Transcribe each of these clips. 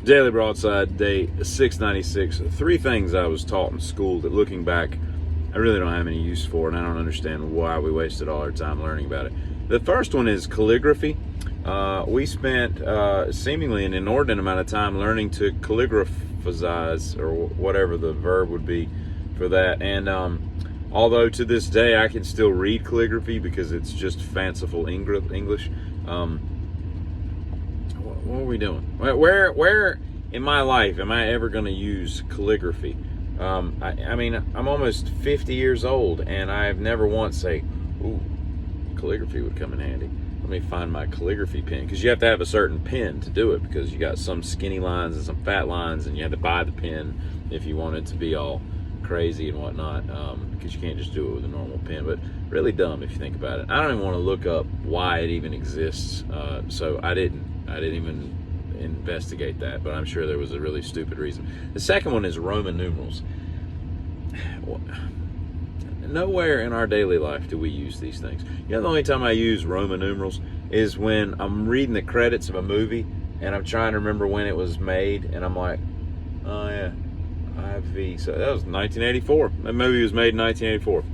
Daily Broadside, day 696. Three things I was taught in school that, looking back, I really don't have any use for, and I don't understand why we wasted all our time learning about it. The first one is calligraphy. We spent seemingly an inordinate amount of time learning to calligraphize, or whatever the verb would be for that. And although to this day I can still read calligraphy because it's just fanciful English. What are we doing? Where in my life am I ever going to use calligraphy? I mean, I'm almost 50 years old, and I've never once say, "Ooh, calligraphy would come in handy. Let me find my calligraphy pen," because you have to have a certain pen to do it, because you got some skinny lines and some fat lines, and you had to buy the pen if you want it to be all crazy and whatnot, because you can't just do it with a normal pen. But really dumb if you think about it. I don't even want to look up why it even exists, so I didn't even investigate that, but I'm sure there was a really stupid reason. The second one is Roman numerals. Nowhere in our daily life do we use these things. You know, the only time I use Roman numerals is when I'm reading the credits of a movie and I'm trying to remember when it was made, and I'm like, oh yeah, IV. So that was 1984. That movie was made in 1984.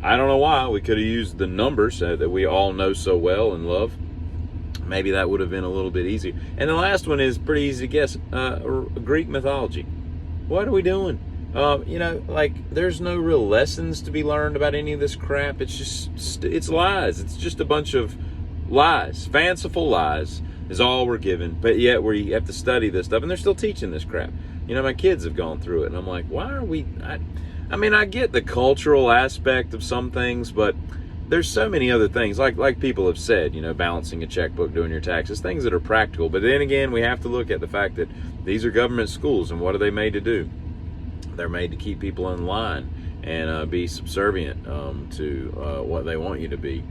I don't know why. We could have used the numbers that we all know so well and love. Maybe that would have been a little bit easier. And the last one is pretty easy to guess. Greek mythology. What are we doing? You know, like, there's no real lessons to be learned about any of this crap. It's just, it's lies. It's just a bunch of lies. Fanciful lies is all we're given. But yet we have to study this stuff, and they're still teaching this crap. You know, my kids have gone through it, and I'm like, why are we... I mean, I get the cultural aspect of some things, but there's so many other things, like people have said, you know, balancing a checkbook, doing your taxes, things that are practical. But then again, we have to look at the fact that these are government schools, and what are they made to do? They're made to keep people in line and be subservient to what they want you to be.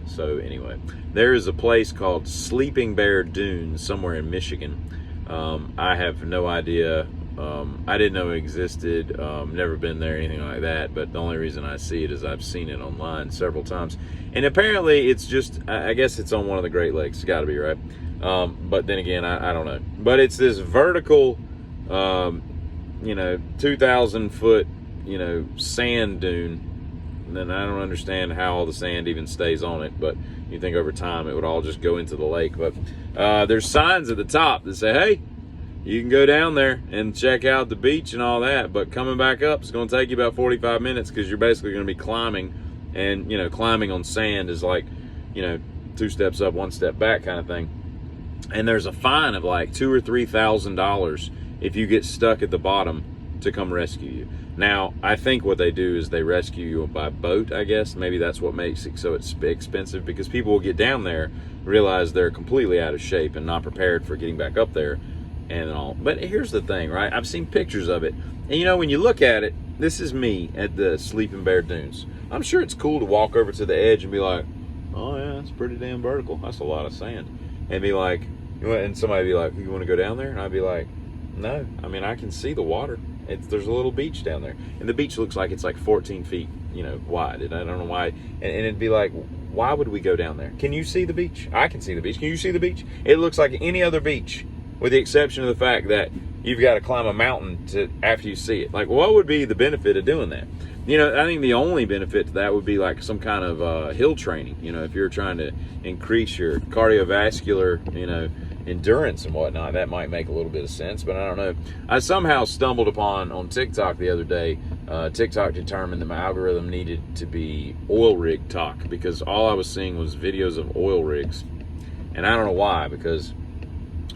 So anyway, there is a place called Sleeping Bear Dunes somewhere in Michigan. I have no idea. I didn't know it existed. Never been there, anything like that. But the only reason I see it is I've seen it online several times. And apparently it's just, I guess it's on one of the Great Lakes. It's got to be, right? But then again, I don't know. But it's this vertical, 2,000 foot, sand dune. And then I don't understand how all the sand even stays on it. But you think over time it would all just go into the lake. But there's signs at the top that say, hey, you can go down there and check out the beach and all that, but coming back up is going to take you about 45 minutes because you're basically going to be climbing, and climbing on sand is like 2 steps up, 1 step back kind of thing. And there's a fine of like $2,000 or $3,000 if you get stuck at the bottom to come rescue you. Now, I think what they do is they rescue you by boat, I guess. Maybe that's what makes it so it's expensive, because people will get down there, realize they're completely out of shape and not prepared for getting back up there and all. But here's the thing, right? I've seen pictures of it, and when you look at it, this is me at the Sleeping Bear Dunes. I'm sure it's cool to walk over to the edge and be like, oh yeah, it's pretty damn vertical, that's a lot of sand, and be like, and somebody be like, you want to go down there? And I'd be like, no, I mean, I can see the water. There's a little beach down there, and the beach looks like it's like 14 feet wide, and I don't know why. And it'd be like, why would we go down there? Can you see the beach? I can see the beach. Can you see the beach? It looks like any other beach, with the exception of the fact that you've got to climb a mountain after you see it. Like, what would be the benefit of doing that? I think the only benefit to that would be like some kind of hill training. If you're trying to increase your cardiovascular, endurance and whatnot, that might make a little bit of sense. But I don't know. I somehow stumbled upon on TikTok the other day. TikTok determined that my algorithm needed to be oil rig talk, because all I was seeing was videos of oil rigs, and I don't know why, because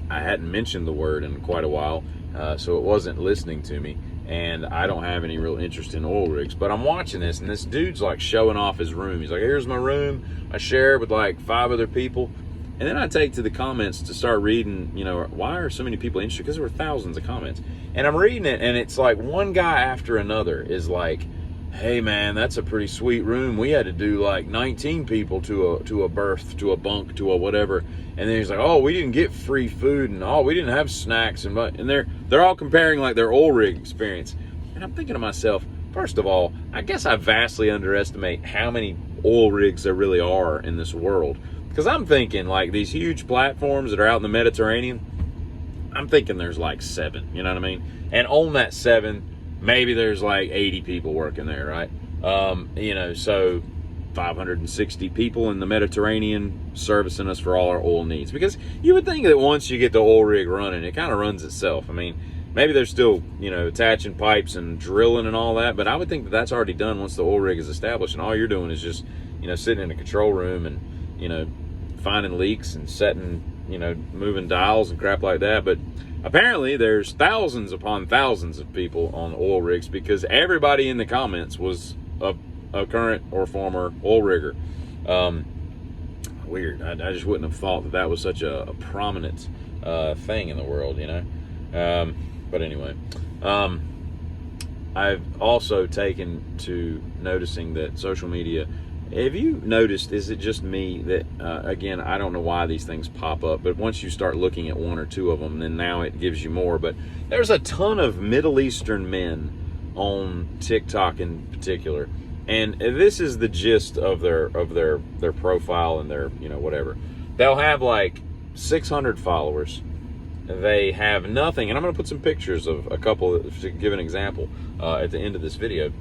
I hadn't mentioned the word in quite a while, so it wasn't listening to me, and I don't have any real interest in oil rigs. But I'm watching this, and this dude's like showing off his room. He's like, here's my room. I share it with like 5 other people. And then I take to the comments to start reading, why are so many people interested? Because there were thousands of comments. And I'm reading it, and it's like one guy after another is like, hey man, that's a pretty sweet room. We had to do like 19 people to a berth, to a bunk, to a whatever. And then he's like, oh, we didn't get free food, and oh, we didn't have snacks, and they're all comparing like their oil rig experience. And I'm thinking to myself, first of all, I guess I vastly underestimate how many oil rigs there really are in this world. Because I'm thinking like these huge platforms that are out in the Mediterranean, I'm thinking there's like 7, you know what I mean? And on that 7, maybe there's like 80 people working there, right? You know, so 560 people in the Mediterranean servicing us for all our oil needs. Because you would think that once you get the oil rig running, it kind of runs itself. I mean, maybe they're still, you know, attaching pipes and drilling and all that, but I would think that that's already done once the oil rig is established, and all you're doing is just, you know, sitting in a control room and, you know, finding leaks and setting, you know, moving dials and crap like that. But apparently there's thousands upon thousands of people on oil rigs, because everybody in the comments was a current or former oil rigger. Weird. I just wouldn't have thought that that was such a prominent thing in the world, you know. But anyway, I've also taken to noticing that social media, have you noticed, is it just me that, again, I don't know why these things pop up, but once you start looking at 1 or 2 of them, then now it gives you more. But there's a ton of Middle Eastern men on TikTok in particular. And this is the gist of their profile and their, you know, whatever. They'll have like 600 followers. They have nothing. And I'm going to put some pictures of a couple to give an example at the end of this video.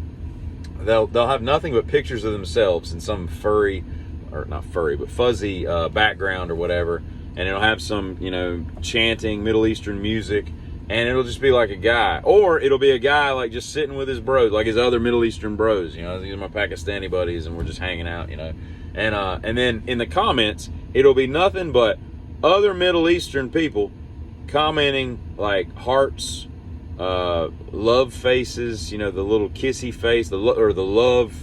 They'll have nothing but pictures of themselves in some furry, or not furry, but fuzzy background or whatever. And it'll have some, you know, chanting Middle Eastern music. And it'll just be like a guy. Or it'll be a guy like just sitting with his bros, like his other Middle Eastern bros. You know, these are my Pakistani buddies and we're just hanging out, you know. And then in the comments, it'll be nothing but other Middle Eastern people commenting like hearts, love faces, you know, the little kissy face, the love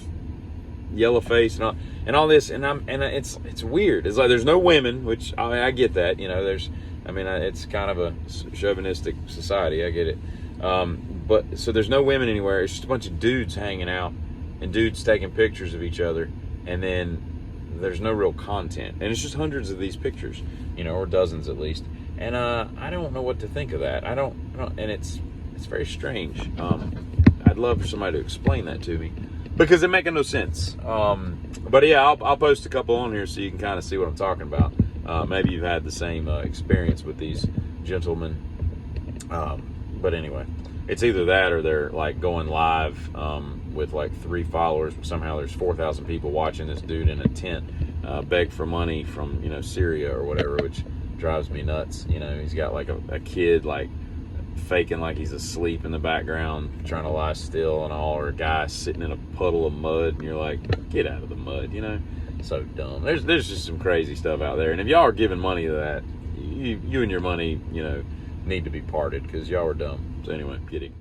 yellow face and all this. And it's weird. It's like there's no women, which I get that, you know, it's kind of a chauvinistic society. I get it. But so there's no women anywhere. It's just a bunch of dudes hanging out and dudes taking pictures of each other. And then there's no real content. And it's just hundreds of these pictures, you know, or dozens at least. And I don't know what to think of that. I don't and it's very strange. I'd love for somebody to explain that to me, because it making no sense. But yeah, I'll post a couple on here so you can kind of see what I'm talking about. Maybe you've had the same experience with these gentlemen. But anyway, it's either that or they're like going live with like 3 followers. Somehow there's 4,000 people watching this dude in a tent beg for money from, you know, Syria or whatever, which drives me nuts. You know, he's got like a kid like faking like he's asleep in the background, trying to lie still and all, or a guy sitting in a puddle of mud, and you're like, get out of the mud, you know. So dumb. There's just some crazy stuff out there, and if y'all are giving money to that, you and your money, you know, need to be parted, because y'all are dumb. So anyway, kidding.